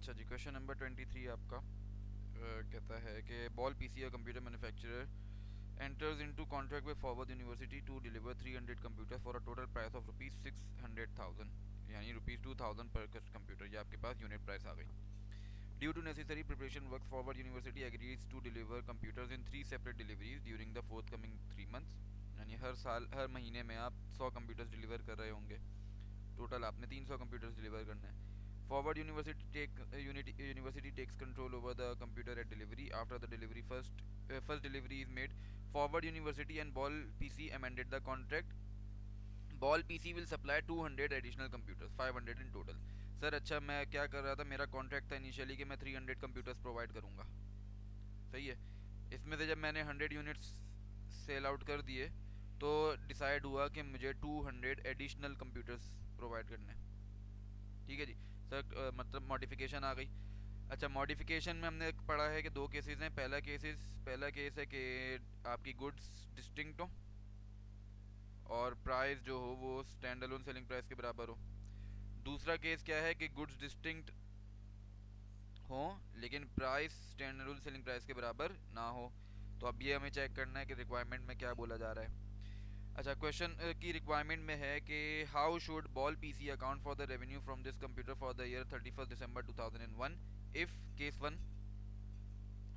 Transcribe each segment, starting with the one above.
अच्छा जी, question number 23 आपका कहता है कि ball PC computer manufacturer enters into contract with Forward University to deliver 300 computers for a total price of rupees 600,000 यानी rupees 2,000 per computer। ये आपके पास यूनिट प्राइस आ गई। Due to necessary preparation work forward university agrees to deliver computers in 3 separate deliveries during the fourth coming 3 months. यानी हर साल हर महीने में आप 100 कंप्यूटर्स डिलीवर कर रहे होंगे। टोटल आपने 300 कंप्यूटर्स डिलीवर करने हैं। Forward University takes control over the computer at delivery. After the delivery first delivery is made, Forward University and Ball PC amended the contract. Ball PC will supply 200 additional computers, 500 in total. Sir अच्छा, मैं क्या कर रहा था, मेरा contract था initially कि मैं 300 कंप्यूटर्स प्रोवाइड करूँगा, सही है। इसमें से जब मैंने 100 यूनिट्स सेल आउट कर दिए तो डिसाइड हुआ कि मुझे 200 एडिशनल कंप्यूटर्स प्रोवाइड करने हैं। ठीक है जी सर, मतलब मॉडिफिकेशन आ गई। अच्छा, मॉडिफिकेशन में हमने पढ़ा है कि दो केसेस हैं। पहला केस है कि आपकी गुड्स डिस्टिंक्ट हो और प्राइस जो हो वो स्टैंड अलोन सेलिंग प्राइस के बराबर हो। दूसरा केस क्या है कि गुड्स डिस्टिंक्ट हो लेकिन price stand alone selling price के बराबर ना हो। तो अब ये हमें चेक करना है कि रिक्वायरमेंट में क्या बोला जा रहा है। अच्छा, क्वेश्चन की रिक्वायरमेंट में है कि how should ball PC account for the revenue from this computer for the year 31 December 2001 if case one.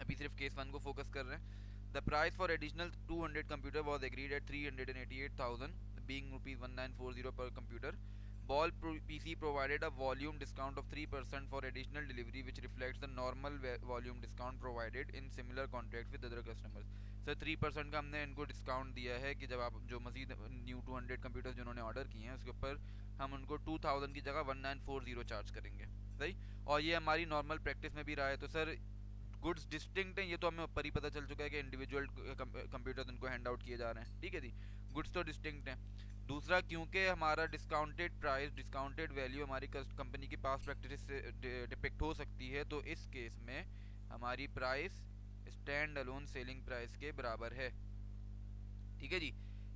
अभी सिर्फ केस वन को फोकस कर रहे हैं। The price for additional 200 computer was agreed at 388,000 being rupees 1940 पर computer. Ball PC provided a volume discount of 3% for additional delivery, which reflects the normal volume discount provided in similar contracts with other customers. Sir 3% का हमने इनको discount दिया है कि जब आप जो मजीद न्यू 200 कंप्यूटर्स जिन्होंने ऑर्डर किए हैं उसके ऊपर हम उनको 2000 की जगह 1940 चार्ज करेंगे, सही। और ये हमारी नॉर्मल प्रैक्टिस में भी रहा है। तो सर गुड्स डिस्टिंक्ट हैं, ये तो हमें ऊपर ही पता चल चुका है कि इंडिविजुअल कंप्यूटर उनको हैंड आउट किए जा रहे हैं, ठीक है जी। गुड्स तो डिस्टिंक्ट हैं। दूसरा, क्योंकि हमारा डिस्काउंटेड प्राइस डिस्काउंटेड वैल्यू हमारी कंपनी की पास प्रैक्टिस से डिपिक्ट हो सकती है, तो इस केस में हमारी price stand alone selling price के बराबर है, ठीक है जी।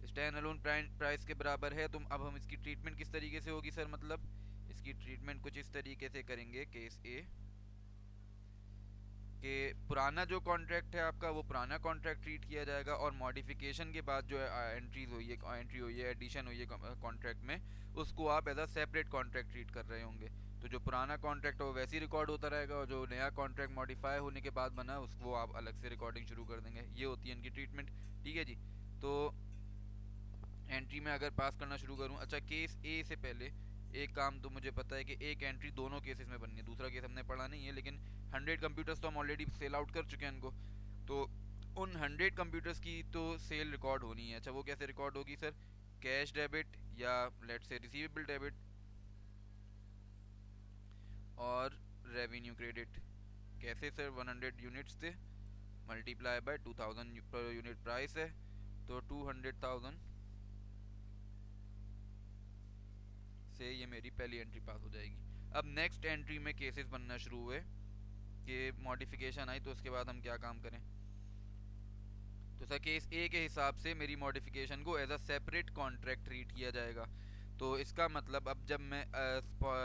स्टैंड अलोन प्राइस के बराबर है। तो अब हम इसकी ट्रीटमेंट किस तरीके से होगी सर, मतलब इसकी ट्रीटमेंट कुछ इस तरीके से करेंगे। केस ए कि पुराना जो कॉन्ट्रैक्ट है आपका वो पुराना कॉन्ट्रैक्ट ट्रीट किया जाएगा और मॉडिफिकेशन के बाद जो एंट्री हुई है एडिशन हुई है कॉन्ट्रैक्ट में, उसको आप as a separate contract treat कर रहे होंगे। तो जो पुराना कॉन्ट्रैक्ट है वो वैसे ही रिकॉर्ड होता रहेगा और जो नया कॉन्ट्रैक्ट मॉडिफाई होने के बाद बना है उसको आप अलग से रिकॉर्डिंग शुरू कर देंगे। ये होती है इनकी ट्रीटमेंट, ठीक है जी। तो एंट्री में अगर पास करना शुरू करूँ, अच्छा केस ए से पहले एक काम तो मुझे पता है कि एक एंट्री दोनों केसेस में बननी है। दूसरा केस हमने पढ़ा नहीं है, लेकिन 100 कंप्यूटर्स तो हम ऑलरेडी सेल आउट कर चुके हैं इनको। तो उन 100 कंप्यूटर्स की तो सेल रिकॉर्ड होनी है। अच्छा, वो कैसे रिकॉर्ड होगी सर, कैश डेबिट या लेट से रिसीवेबल डेबिट और रेवेन्यू क्रेडिट। कैसे सर, 100 यूनिट्स थे multiply by 2000 per unit price है, तो 200,000 से ये मेरी पहली एंट्री पास हो जाएगी। अब नेक्स्ट एंट्री में केसेस बनना शुरू हुए कि मॉडिफिकेशन आई, तो उसके बाद हम क्या काम करें। तो सर केस ए के हिसाब से मेरी मॉडिफिकेशन को as a separate contract treat किया जाएगा। तो इसका मतलब अब जब मैं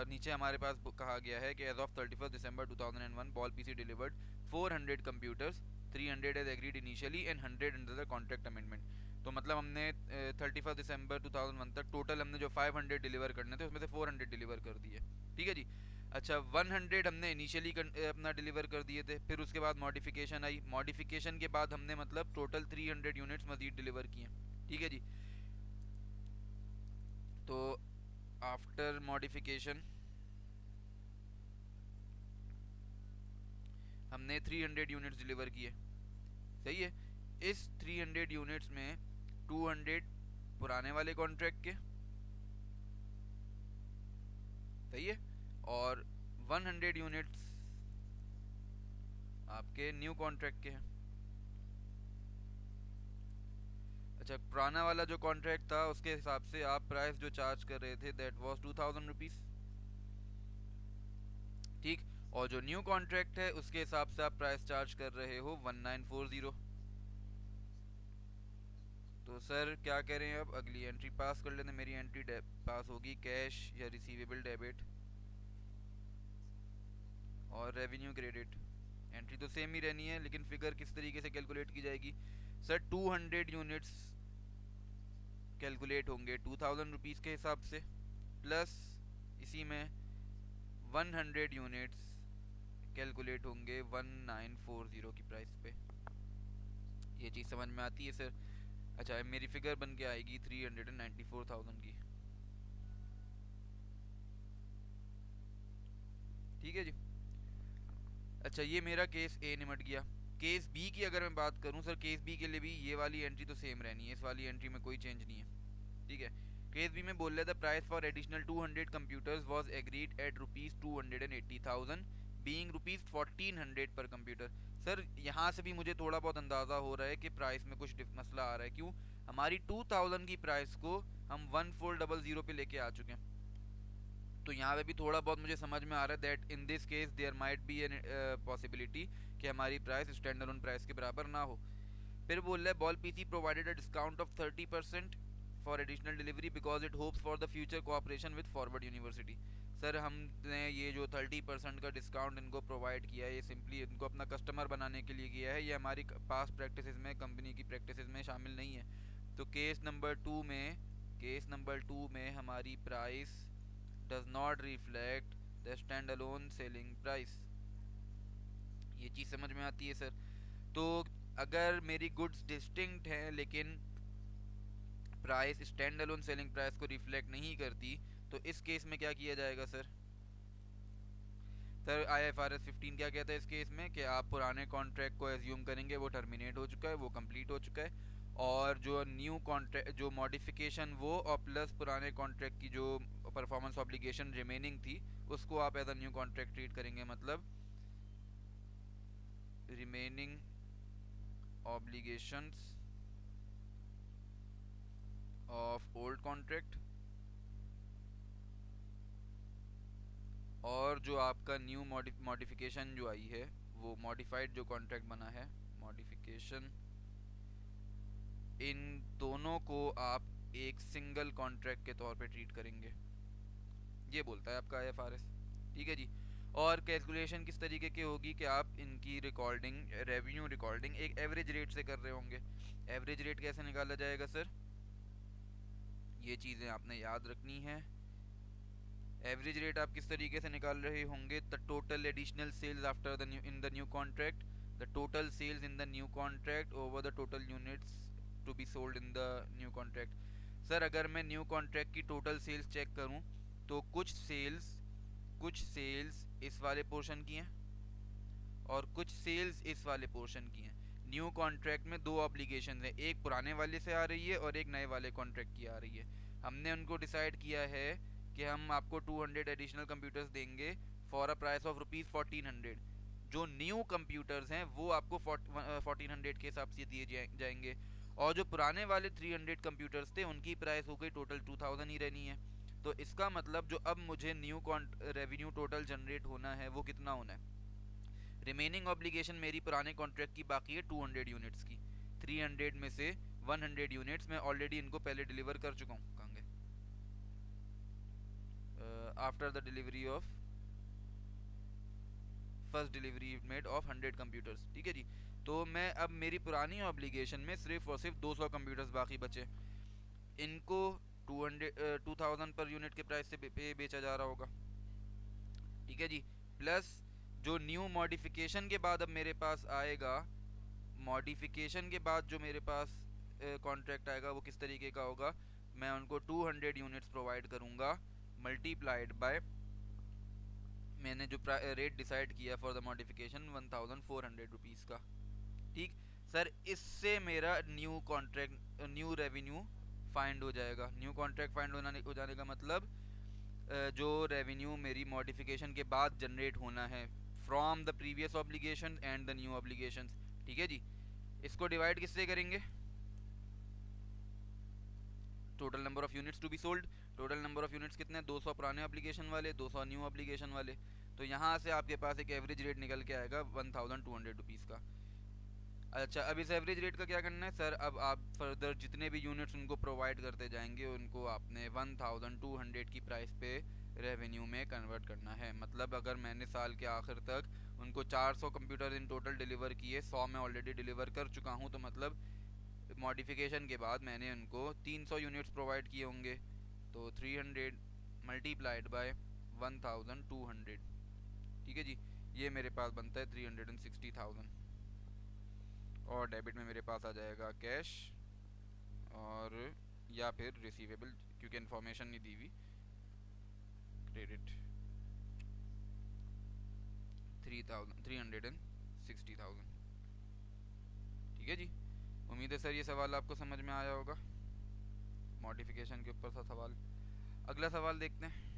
नीचे हमारे पास कहा गया है कि as of 31 December 2001 ball PC delivered 400 computers, 300 as agreed initially and 100 under the contract amendment. तो मतलब हमने 31 दिसंबर 2001 तक टोटल हमने जो 500 डिलीवर करने थे उसमें से 400 डिलीवर कर दिए, ठीक है जी। अच्छा, 100 हमने इनिशियली अपना डिलीवर कर दिए थे, फिर उसके बाद मॉडिफिकेशन आई, मॉडिफिकेशन के बाद हमने मतलब टोटल 300 यूनिट्स मजीद डिलीवर किए, ठीक है जी। तो आफ्टर मॉडिफिकेशन हमने 300 यूनिट्स डिलीवर किए, सही है। इस 300 यूनिट्स में 200 पुराने वाले कॉन्ट्रैक्ट के, सही है, और 100 यूनिट्स आपके न्यू कॉन्ट्रैक्ट के हैं। अच्छा, पुराना वाला जो कॉन्ट्रैक्ट था उसके हिसाब से आप प्राइस जो चार्ज कर रहे थे दैट वाज 2000 रुपीज़, ठीक। और जो न्यू कॉन्ट्रैक्ट है उसके हिसाब से आप प्राइस चार्ज कर रहे हो 1940। तो सर क्या करें, अब अगली एंट्री पास कर लेते हैं। मेरी एंट्री पास होगी कैश या रिसीवेबल डेबिट और रेवेन्यू क्रेडिट, एंट्री तो सेम ही रहनी है, लेकिन फिगर किस तरीके से कैलकुलेट की जाएगी सर? 200 यूनिट्स कैलकुलेट होंगे 2000 रुपीज़ के हिसाब से, प्लस इसी में 100 यूनिट्स कैलकुलेट होंगे 1940 की प्राइस पे। ये चीज़ समझ में आती है सर? अच्छा, मेरी फिगर बन के आएगी 394,000 की। ठीक है जी। अच्छा, ये मेरा केस ए निमट गया। केस बी की अगर मैं बात करूं सर, केस बी के लिए भी ये वाली एंट्री तो सेम रहनी है, इस वाली एंट्री में कोई चेंज नहीं है। ठीक है। केस बी में बोल रहा था price for additional 200 computers was agreed at ₹280,000 being ₹1400 पर कंप्यूटर। सर यहाँ से भी मुझे थोड़ा बहुत अंदाज़ा हो रहा है कि प्राइस में कुछ मसला आ रहा है। क्यों? हमारी 2000 की प्राइस को हम 1400 पे लेके आ चुके हैं। तो यहाँ पे भी थोड़ा बहुत मुझे समझ में आ रहा है that in this case there might be an possibility कि हमारी प्राइस स्टैंड अलोन प्राइस के बराबर ना हो। फिर बोल रहा है ball PC provided a discount of 30% for additional delivery because it hopes for the future cooperation with forward university. Sir हमने ये जो 30% का डिस्काउंट इनको प्रोवाइड किया है, ये सिंपली इनको अपना कस्टमर बनाने के लिए किया है, ये हमारी पास्ट प्रैक्टिसेस में, कंपनी की प्रैक्टिसेस में शामिल नहीं है। तो केस नंबर टू में हमारी price does not reflect the standalone selling price। ये चीज़ समझ में आती है सर? तो अगर मेरी गुड्स डिस्टिंक्ट है लेकिन price stand alone selling price को रिफ्लेक्ट नहीं करती, तो इस केस में क्या किया जाएगा सर? सर IFRS 15 क्या कहता है इस केस में कि आप पुराने कॉन्ट्रैक्ट को एज्यूम करेंगे, वो टर्मिनेट हो चुका है, वो कंप्लीट हो चुका है, और जो न्यू कॉन्ट्रैक्ट, जो मॉडिफिकेशन वो, और प्लस पुराने कॉन्ट्रैक्ट की जो परफॉर्मेंस ऑब्लिगेशन रिमेनिंग थी उसको आप as a new contract treat करेंगे। मतलब remaining obligations of old contract और जो आपका न्यू मॉडिफिकेशन जो आई है, वो मॉडिफाइड जो कॉन्ट्रैक्ट बना है, मॉडिफिकेशन, इन दोनों को आप एक सिंगल कॉन्ट्रैक्ट के तौर पे ट्रीट करेंगे। ये बोलता है आपका IFRS। ठीक है जी। और कैलकुलेशन किस तरीके की होगी कि आप इनकी रिकॉर्डिंग, रेवेन्यू रिकॉर्डिंग एक एवरेज रेट से कर रहे होंगे। एवरेज रेट कैसे निकाला जाएगा सर? ये चीज़ें आपने याद रखनी है। एवरेज रेट आप किस तरीके से निकाल रहे होंगे? The total additional sales after the new in the new contract, the total sales in the new contract over the total units to be sold in the new contract. Sir अगर मैं new contract की total sales check करूं तो कुछ sales इस वाले portion की हैं और कुछ सेल्स इस वाले पोर्शन की हैं। न्यू कॉन्ट्रैक्ट में दो ऑब्लिगेशन है, एक पुराने वाले से आ रही है और एक नए वाले कॉन्ट्रैक्ट की आ रही है। हमने उनको डिसाइड किया है कि हम आपको 200 एडिशनल कंप्यूटर्स देंगे फॉर अ प्राइस ऑफ ₹1400। जो न्यू कंप्यूटर्स हैं वो आपको 1400 के हिसाब से दिए जाएंगे, और जो पुराने वाले 300 कंप्यूटर्स थे उनकी प्राइस हो गई टोटल 2000 ही रहनी है। तो इसका मतलब जो अब मुझे न्यू रेवेन्यू टोटल जनरेट होना है वो कितना होना है? रिमेनिंग ऑब्लिगेशन मेरी पुराने कॉन्ट्रैक्ट की बाकी है 200 यूनिट्स की। 300 में से 100 यूनिट्स मैं ऑलरेडी इनको पहले डिलीवर कर चुका हूँ। कहाँ गए? After the delivery of first delivery made of 100 computers. ठीक है जी। तो मैं अब मेरी पुरानी ऑब्लिगेशन में सिर्फ और सिर्फ 200 कंप्यूटर्स बाकी बचे। इनको 2000 पर यूनिट के प्राइस से बेचा जा रहा होगा। ठीक है जी। प्लस जो न्यू मॉडिफिकेशन के बाद अब मेरे पास आएगा, मॉडिफिकेशन के बाद जो मेरे पास कॉन्ट्रैक्ट आएगा वो किस तरीके का होगा? मैं उनको 200 यूनिट्स प्रोवाइड करूंगा मल्टीप्लाइड बाय, मैंने जो रेट डिसाइड किया फॉर द मॉडिफिकेशन 1400 का। ठीक सर, इससे मेरा new contract, new revenue find हो जाएगा। न्यू कॉन्ट्रैक्ट फाइंड हो जाने का मतलब जो रेवेन्यू मेरी मॉडिफिकेशन के बाद जनरेट होना है from the previous obligation and the new obligations. ठीक है जी। इसको डिवाइड किससे करेंगे? Total number of units to be sold. Total number of units कितने? 200 पुराने ऑब्लिगेशन वाले, 200 न्यू ऑब्लिगेशन वाले। तो यहाँ से आपके पास एक एवरेज रेट निकल के आएगा 1200 का। अच्छा, अब इस एवरेज रेट का क्या करना है सर? अब आप फर्दर जितने भी यूनिट्स उनको प्रोवाइड करते जाएंगे उनको आपने 1200 की प्राइस पे रेवेन्यू में कन्वर्ट करना है। मतलब अगर मैंने साल के आखिर तक उनको 400 कंप्यूटर इन टोटल डिलीवर किए, 100 मैं ऑलरेडी डिलीवर कर चुका हूँ, तो मतलब मॉडिफिकेशन के बाद मैंने उनको 300 यूनिट्स प्रोवाइड किए होंगे। तो 300 मल्टीप्लाइड बाय 1200, ठीक है जी। ये मेरे पास बनता है 360,000। और डेबिट में मेरे पास आ जाएगा कैश, और या फिर रिसीवेबल, क्योंकि इन्फॉर्मेशन नहीं दी हुई, क्रेडिट 360,000। ठीक है जी। उम्मीद है सर ये सवाल आपको समझ में आया होगा, मॉडिफिकेशन के ऊपर था सवाल। अगला सवाल देखते हैं।